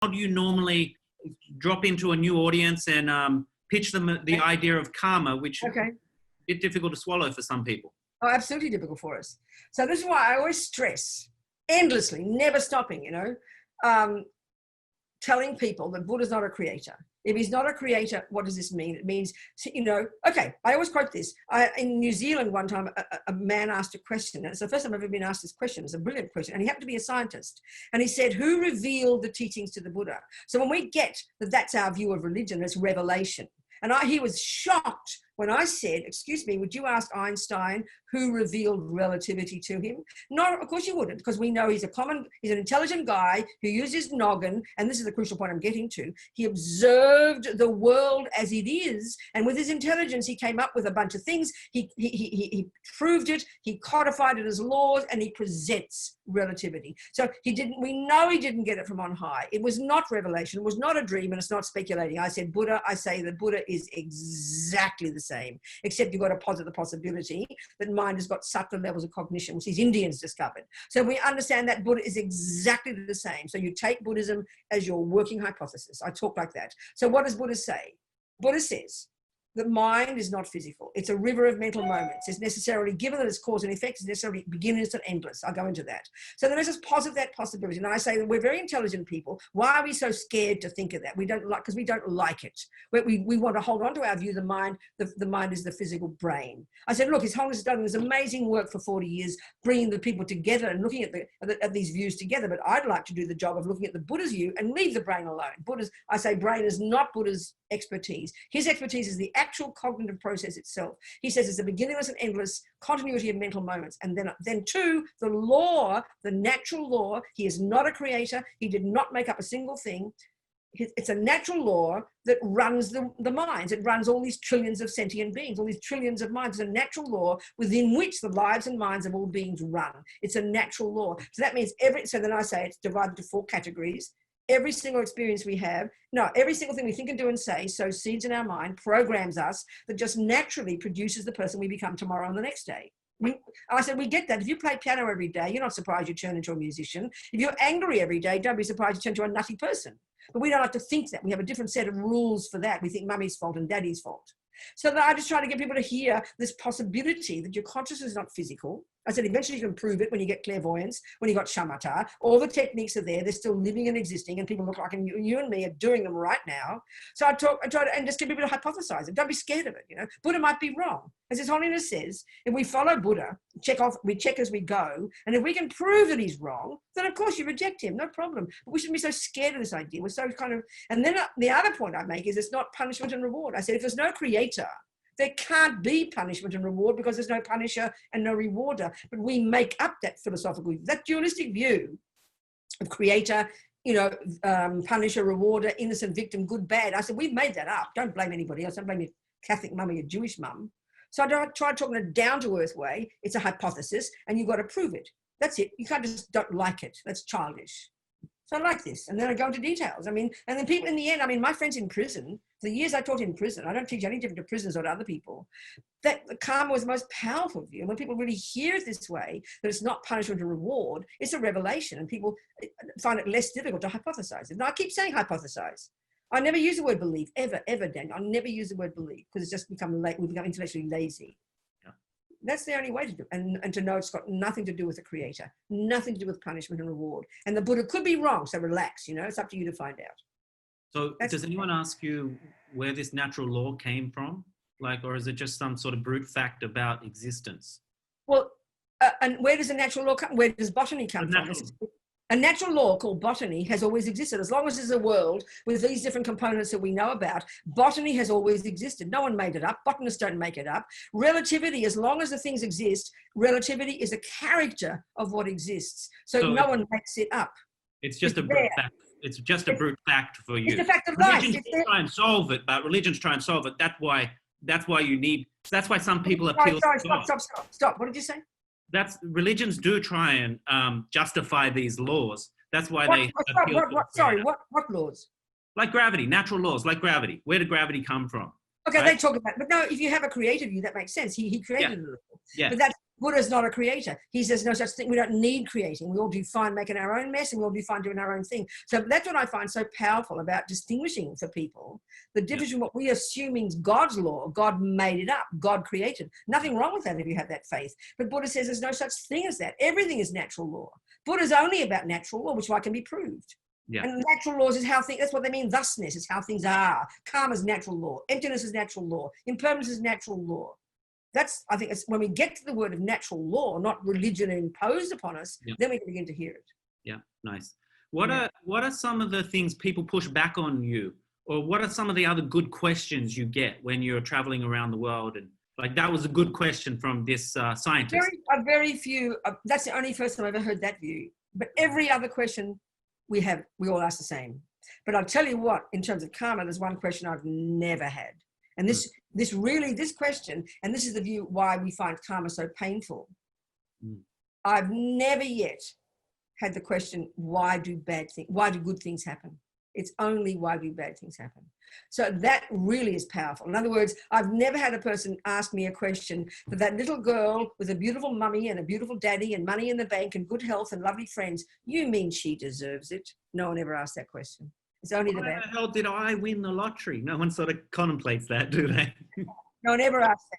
do you normally drop into a new audience and pitch them the idea of karma, which is a bit difficult to swallow for some people? Oh, absolutely difficult for us. So this is why I always stress endlessly, never stopping, telling people that Buddha's not a creator. If he's not a creator, what does this mean? It means, I always quote this. In New Zealand one time, a man asked a question. And it's the first time I've ever been asked this question. It's a brilliant question. And he happened to be a scientist. And he said, who revealed the teachings to the Buddha? So when we get that that's our view of religion, it's revelation. And he was shocked when I said, excuse me, would you ask Einstein who revealed relativity to him? No, of course you wouldn't, because we know he's an intelligent guy who uses noggin, and this is the crucial point I'm getting to. He observed the world as it is, and with his intelligence, he came up with a bunch of things. He proved it, he codified it as laws, and he presents relativity. So we know he didn't get it from on high. It was not revelation, it was not a dream, and it's not speculating. I say the Buddha is exactly the same, except you've got to posit the possibility that mind has got subtler levels of cognition, which these Indians discovered. So we understand that Buddha is exactly the same. So you take Buddhism as your working hypothesis. I talk like that. So what does Buddha say? Buddha says the mind is not physical. It's a river of mental moments. It's necessarily, given that it's cause and effect, it's necessarily beginners and endless. I'll go into that. So then let's just posit that possibility. And I say that we're very intelligent people. Why are we so scared to think of that? Because we don't like it. We want to hold on to our view, the mind is the physical brain. I said, look, His Holiness has done this amazing work for 40 years, bringing the people together and looking at these views together. But I'd like to do the job of looking at the Buddha's view and leave the brain alone. I say brain is not Buddha's expertise. His expertise is the actual cognitive process itself. He says it's a beginningless and endless continuity of mental moments. And then two, the law, the natural law. He is not a creator. He did not make up a single thing. It's a natural law that runs the minds. It runs all these trillions of sentient beings, all these trillions of minds. It's a natural law within which the lives and minds of all beings run. It's a natural law. So that means so then I say it's divided into 4 categories. Every single experience we have, every single thing we think and do and say sows seeds in our mind, programs us, that just naturally produces the person we become tomorrow and the next day. I said, we get that. If you play piano every day, you're not surprised you turn into a musician. If you're angry every day, don't be surprised you turn into a nutty person. But we don't like to think that. We have a different set of rules for that. We think mummy's fault and daddy's fault. So I just try to get people to hear this possibility that your consciousness is not physical. I said, eventually you can prove it when you get clairvoyance, when you got shamatha. All the techniques are there. They're still living and existing, and people look like, and you and me are doing them right now. So I try to, and just get people to hypothesize it. Don't be scared of it. Buddha might be wrong. As His Holiness says, if we follow Buddha, we check as we go, and if we can prove that he's wrong, then of course you reject him, no problem. But we shouldn't be so scared of this idea. We're so and then the other point I make is it's not punishment and reward. I said, if there's no creator, there can't be punishment and reward, because there's no punisher and no rewarder. But we make up that philosophical view, that dualistic view of creator, punisher, rewarder, innocent victim, good, bad. I said, we've made that up. Don't blame anybody else. Don't blame your Catholic mum or your Jewish mum. So I try talking in a down-to-earth way. It's a hypothesis, and you've got to prove it. That's it. You can't just don't like it. That's childish. So I like this. And then I go into details. And then people in the end, my friends in prison, the years I taught in prison, I don't teach any different to prisoners or to other people, that the karma was the most powerful view. And when people really hear it this way, that it's not punishment and reward, it's a revelation. And people find it less difficult to hypothesize it. Now I keep saying hypothesize. I never use the word believe, ever, Daniel. I never use the word believe, because it's just we've become intellectually lazy. That's the only way to do it. And to know it's got nothing to do with the creator, nothing to do with punishment and reward. And the Buddha could be wrong, so relax, it's up to you to find out. So does anyone ask you where this natural law came from? Or is it just some sort of brute fact about existence? Well, and where does the natural law come? Where does botany come from? A natural law called botany has always existed. As long as there's a world with these different components that we know about, botany has always existed. No one made it up. Botanists don't make it up. Relativity, as long as the things exist, relativity is a character of what exists. So no one makes it up. It's just a brute fact. It's just a brute fact for you. It's a fact of life. Religions try and solve it, but religions try and solve it. That's why some people appeal. Stop. What did you say? Religions do try and justify these laws. That's why they appeal. What laws? Like gravity, natural laws, like gravity. Where did gravity come from? Okay, right? They talk about it. But no, if you have a creative view, that makes sense. He created it. Yeah. But Buddha's not a creator. He says no such thing. We don't need creating. We all do fine making our own mess, and we all do fine doing our own thing. So that's what I find so powerful about distinguishing for people the difference from what we assuming is God's law. God made it up. God created. Nothing wrong with that if you have that faith. But Buddha says there's no such thing as that. Everything is natural law. Buddha's only about natural law, which can be proved. Yeah. And natural laws is how things, that's what they mean. Thusness is how things are. Karma is natural law. Emptiness is natural law. Impermanence is natural law. That's, I think, it's when we get to the word of natural law, not religion imposed upon us, then we can begin to hear it. Yeah, nice. What are some of the things people push back on you? Or what are some of the other good questions you get when you're traveling around the world? And like, that was a good question from this scientist. Very few, that's the only first time I've ever heard that view. But every other question we all ask the same. But I'll tell you what, in terms of karma, there's one question I've never had. And this question, and this is the view why we find karma so painful. I've never yet had the question, why do good things happen? It's only why do bad things happen. So that really is powerful. In other words, I've never had a person ask me a question that little girl with a beautiful mummy and a beautiful daddy and money in the bank and good health and lovely friends, you mean she deserves it? No one ever asked that question. It's only the bad. Why the hell did I win the lottery? No one sort of contemplates that, do they? No one ever asked that.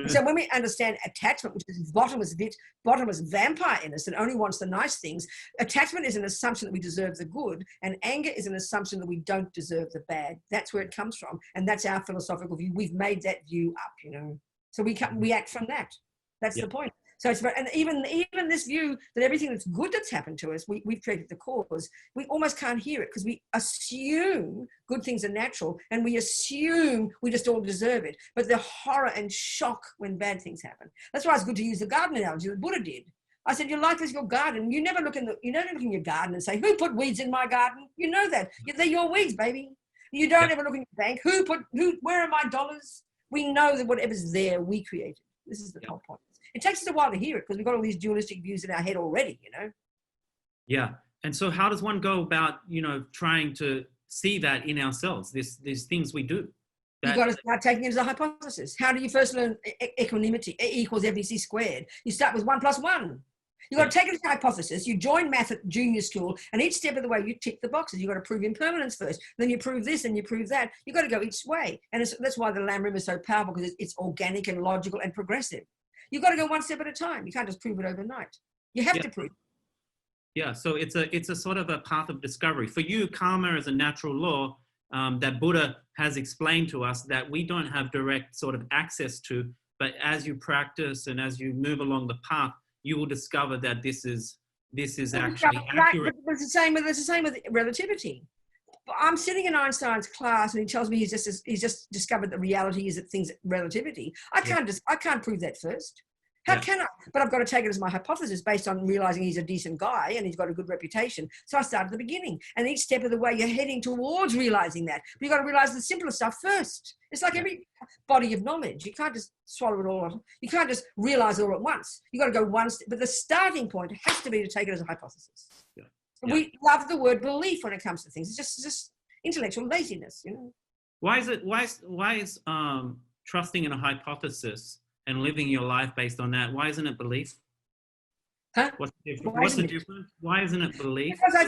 So when we understand attachment, which is bottomless vampire in us that only wants the nice things, attachment is an assumption that we deserve the good, and anger is an assumption that we don't deserve the bad. That's where it comes from, and that's our philosophical view. We've made that view up, So we act from that. That's the point. So it's and even this view that everything that's good that's happened to us, we've created the cause. We almost can't hear it because we assume good things are natural and we assume we just all deserve it. But the horror and shock when bad things happen. That's why it's good to use the garden analogy that Buddha did. I said, your life is your garden. You never look in your garden and say, who put weeds in my garden? You know that. They're your weeds, baby. You don't ever look in your bank. Where are my dollars? We know that whatever's there, we created. This is the whole point. It takes us a while to hear it because we've got all these dualistic views in our head already, Yeah. And so how does one go about, trying to see that in ourselves, these things we do? You've got to start taking it as a hypothesis. How do you first learn equanimity? E equals mc squared. You start with 1 + 1. You've got to take it as a hypothesis. You join math at junior school, and each step of the way, you tick the boxes. You've got to prove impermanence first. Then you prove this, and you prove that. You've got to go each way. And that's why the Lamb Rim is so powerful, because it's organic and logical and progressive. You've got to go one step at a time. You can't just prove it overnight. You have to prove. Yeah, so it's a sort of a path of discovery. For you, karma is a natural law that Buddha has explained to us that we don't have direct sort of access to, but as you practice and as you move along the path, you will discover that this is actually accurate. But it's the same with relativity. I'm sitting in Einstein's class and he tells me he's just discovered that reality is that things relativity. I can't prove that first. How can I? But I've got to take it as my hypothesis based on realizing he's a decent guy and he's got a good reputation. So I start at the beginning, and each step of the way you're heading towards realizing that. But you've got to realize the simpler stuff first. It's like every body of knowledge. You can't just swallow it all. You can't just realize it all at once. You've got to go one step. But the starting point has to be to take it as a hypothesis. Yeah. Yeah. We love the word belief when it comes to things. It's just intellectual laziness, Why is trusting in a hypothesis and living your life based on that, why isn't it belief? Huh? What's the difference? Why isn't it belief? Because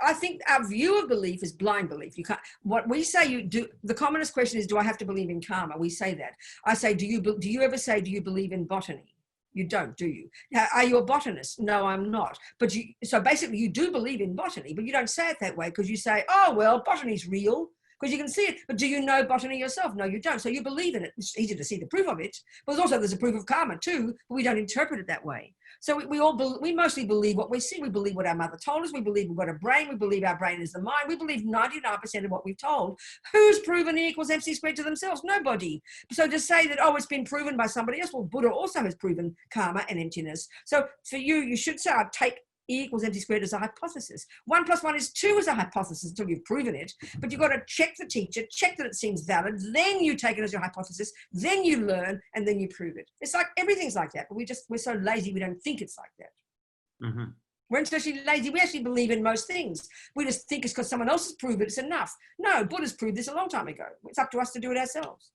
I think our view of belief is blind belief. You can't. What we say you do. The commonest question is, do I have to believe in karma? We say that. I say, do you ever say, do you believe in botany? You don't, do you? Now, are you a botanist? No, I'm not. But so basically you do believe in botany, but you don't say it that way because you say, oh, well, botany's real because you can see it. But do you know botany yourself? No, you don't. So you believe in it. It's easy to see the proof of it. But there's a proof of karma too, but we don't interpret it that way. So we mostly believe what we see. We believe what our mother told us. We believe we've got a brain. We believe our brain is the mind. We believe 99% of what we've told. Who's proven E equals MC squared to themselves? Nobody. So to say that, oh, it's been proven by somebody else. Well, Buddha also has proven karma and emptiness. So for you should say, I'd take E equals MC squared as a hypothesis. 1 + 1 is 2 as a hypothesis until you've proven it. But you've got to check the teacher, check that it seems valid. Then you take it as your hypothesis. Then you learn, and then you prove it. It's like everything's like that. But we're so lazy we don't think it's like that. Mm-hmm. We're especially lazy. We actually believe in most things. We just think it's because someone else has proved it. It's enough. No, Buddha's proved this a long time ago. It's up to us to do it ourselves.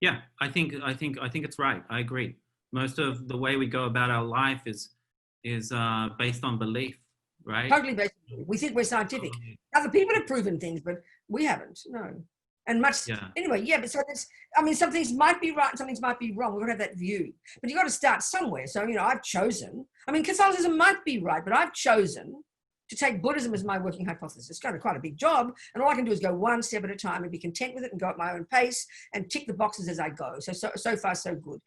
Yeah, I think it's right. I agree. Most of the way we go about our life is based on belief, right? Totally basically. We think we're scientific. Other people have proven things, but we haven't. No. And much Yeah. anyway, yeah, but so that's, I mean, some things might be right, some things might be wrong. We've got to have that view. But you've got to start somewhere. So, you know, I've chosen, I mean, Catholicism might be right, but I've chosen to take Buddhism as my working hypothesis. It's kind of quite a big job. And all I can do is go one step at a time and be content with it and go at my own pace and tick the boxes as I go. So far, so good.